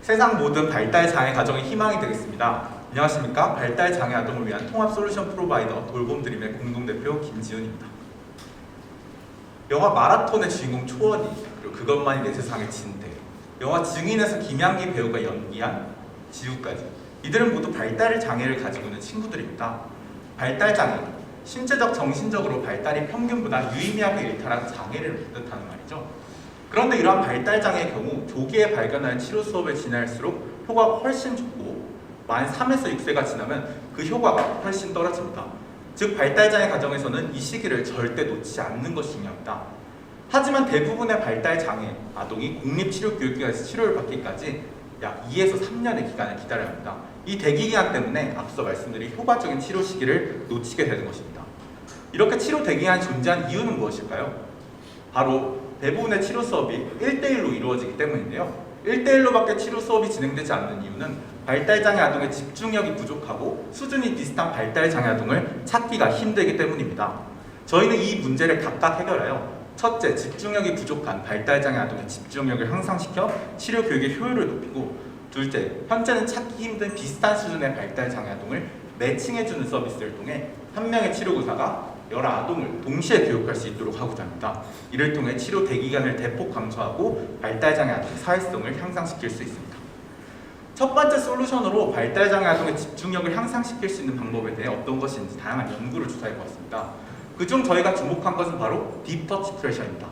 세상 모든 발달 장애 가정의 희망이 되겠습니다. 안녕하십니까? 발달 장애 아동을 위한 통합 솔루션 프로바이더 돌봄드림의 공동대표 김지훈입니다. 영화 마라톤의 주인공 초원이, 그리고 그것만이 내 세상의 진대, 영화 증인에서 김양기 배우가 연기한 지우까지, 이들은 모두 발달 장애를 가지고 있는 친구들입니다. 발달 장애, 신체적, 정신적으로 발달이 평균보다 유의미하게 일탈한 장애를 뜻하는 말이죠. 그런데 이러한 발달 장애의 경우 조기에 발견하는 치료 수업을 지날수록 효과가 훨씬 좋고, 만 3에서 6세가 지나면 그 효과가 훨씬 떨어집니다. 즉 발달 장애 가정에서는 이 시기를 절대 놓치지 않는 것이 중요합니다. 하지만 대부분의 발달 장애 아동이 공립치료교육기관에서 치료를 받기까지 약 2에서 3년의 기간을 기다려야 합니다. 이 대기 기간 때문에 앞서 말씀드린 효과적인 치료 시기를 놓치게 되는 것입니다. 이렇게 치료 대기 기간이 존재한 이유는 무엇일까요? 바로 대부분의 치료 수업이 1대1로 이루어지기 때문인데요. 1대1로밖에 치료 수업이 진행되지 않는 이유는 발달장애 아동의 집중력이 부족하고 수준이 비슷한 발달장애 아동을 찾기가 힘들기 때문입니다. 저희는 이 문제를 각각 해결하여 첫째, 집중력이 부족한 발달장애 아동의 집중력을 향상시켜 치료 교육의 효율을 높이고, 둘째, 현재는 찾기 힘든 비슷한 수준의 발달장애 아동을 매칭해주는 서비스를 통해 한 명의 치료교사가 여러 아동을 동시에 교육할 수 있도록 하고자 합니다. 이를 통해 치료 대기간을 대폭 감소하고 발달장애 아동의 사회성을 향상시킬 수 있습니다. 첫 번째 솔루션으로 발달장애 아동의 집중력을 향상시킬 수 있는 방법에 대해 어떤 것인지 다양한 연구를 조사해보았습니다. 그중 저희가 주목한 것은 바로 딥터치 프레셔입니다.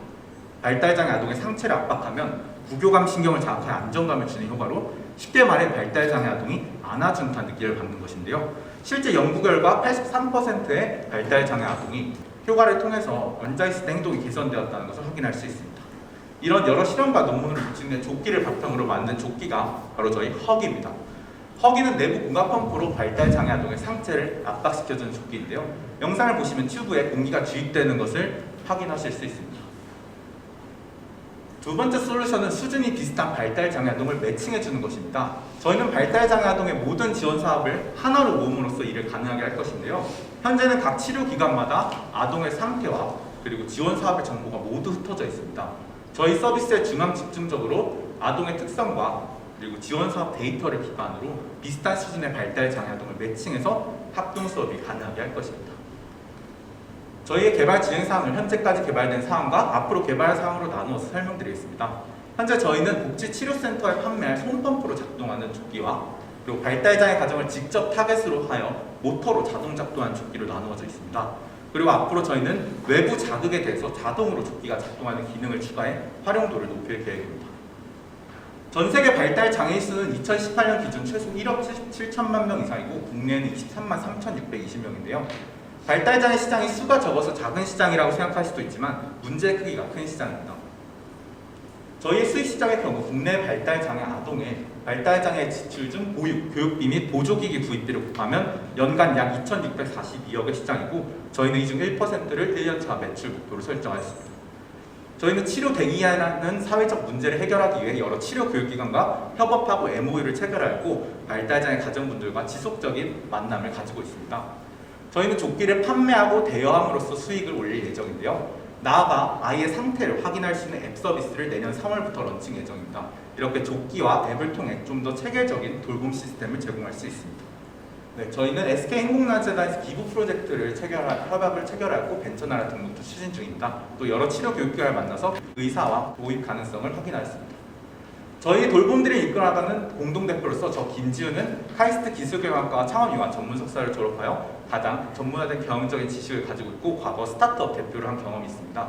발달장애 아동의 상체를 압박하면 구교감 신경을 자극해 안정감을 주는 효과로 쉽게 말해 발달장애 아동이 안아준 듯한 느낌을 받는 것인데요. 실제 연구 결과 83%의 발달장애 아동이 효과를 통해서 앉아있을 때 행동이 개선되었다는 것을 확인할 수 있습니다. 이런 여러 실험과 논문으로 입증된 조끼를 바탕으로 만든 조끼가 바로 저희 허기입니다. 허기는 내부 공각 펌프로 발달장애 아동의 상체를 압박시켜주는 조끼인데요. 영상을 보시면 튜브에 공기가 주입되는 것을 확인하실 수 있습니다. 두 번째 솔루션은 수준이 비슷한 발달장애 아동을 매칭해주는 것입니다. 저희는 발달장애 아동의 모든 지원 사업을 하나로 모음으로써 이를 가능하게 할 것인데요. 현재는 각 치료기관마다 아동의 상태와 그리고 지원 사업의 정보가 모두 흩어져 있습니다. 저희 서비스에 중앙 집중적으로 아동의 특성과 그리고 지원 사업 데이터를 기반으로 비슷한 수준의 발달장애 아동을 매칭해서 합동 수업이 가능하게 할 것입니다. 저희의 개발 진행 사항을 현재까지 개발된 사항과 앞으로 개발 사항으로 나누어서 설명드리겠습니다. 현재 저희는 복지치료센터에 판매할 손펌프로 작동하는 조끼와 그리고 발달장애 가정을 직접 타겟으로 하여 모터로 자동 작동하는 조끼로 나누어져 있습니다. 그리고 앞으로 저희는 외부 자극에 대해서 자동으로 조끼가 작동하는 기능을 추가해 활용도를 높일 계획입니다. 전 세계 발달 장애인 수는 2018년 기준 최소 1억 7천만 명 이상이고 국내에는 23만 3,620명인데요. 발달장애 시장이 수가 적어서 작은 시장이라고 생각할 수도 있지만 문제의 크기가 큰 시장입니다. 저희의 수익 시장의 경우 국내 발달장애 아동의 발달장애 지출 중 보육, 교육비 및 보조기기 구입비를 곱하면 연간 약 2,642억의 시장이고 저희는 이 중 1%를 1년차 매출 목표로 설정하였습니다. 저희는 치료 대기라는 사회적 문제를 해결하기 위해 여러 치료 교육기관과 협업하고 MOU를 체결하였고 발달장애 가정분들과 지속적인 만남을 가지고 있습니다. 저희는 조끼를 판매하고 대여함으로써 수익을 올릴 예정인데요. 나아가 아이의 상태를 확인할 수 있는 앱 서비스를 내년 3월부터 런칭 예정입니다. 이렇게 조끼와 앱을 통해 좀 더 체계적인 돌봄 시스템을 제공할 수 있습니다. 네, 저희는 SK행복난재단에서 기부 프로젝트를 협약을 체결하고 벤처나라 등록도 추진 중입니다. 또 여러 치료 교육기관을 만나서 의사와 도입 가능성을 확인하였습니다. 저희 돌봄들이 이끌어나가는 공동대표로서 저 김지훈은 카이스트 기술경영학과 창업융합 전문 석사를 졸업하여 가장 전문화된 경영적인 지식을 가지고 있고 과거 스타트업 대표를 한 경험이 있습니다.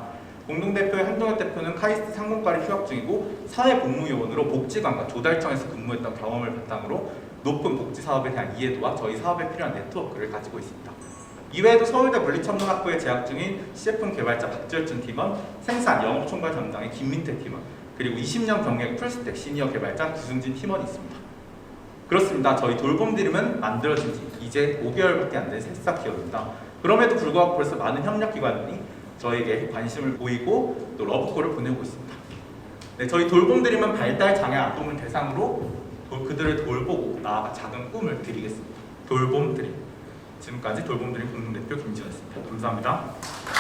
공동대표의 한동혁 대표는 카이스트 상공과를 휴학 중이고 사회복무요원으로 복지관과 조달청에서 근무했던 경험을 바탕으로 높은 복지사업에 대한 이해도와 저희 사업에 필요한 네트워크를 가지고 있습니다. 이외에도 서울대 물리천문학부에 재학 중인 시제품 개발자 박절준 팀원, 생산 영업총괄 담당의 김민태 팀원, 그리고 20년 경력 풀스택 시니어 개발자 구승진 팀원이 있습니다. 그렇습니다. 저희 돌봄드림은 만들어진 지 이제 5개월밖에 안 된 새싹 기업입니다. 그럼에도 불구하고 벌써 많은 협력기관이 저에게 관심을 보이고 또 러브콜을 보내고 있습니다. 네, 저희 돌봄드림은 발달장애 아동을 대상으로 그들을 돌보고 나아가 작은 꿈을 드리겠습니다. 돌봄드림. 지금까지 돌봄드림 공동대표 김지훈이었습니다. 감사합니다.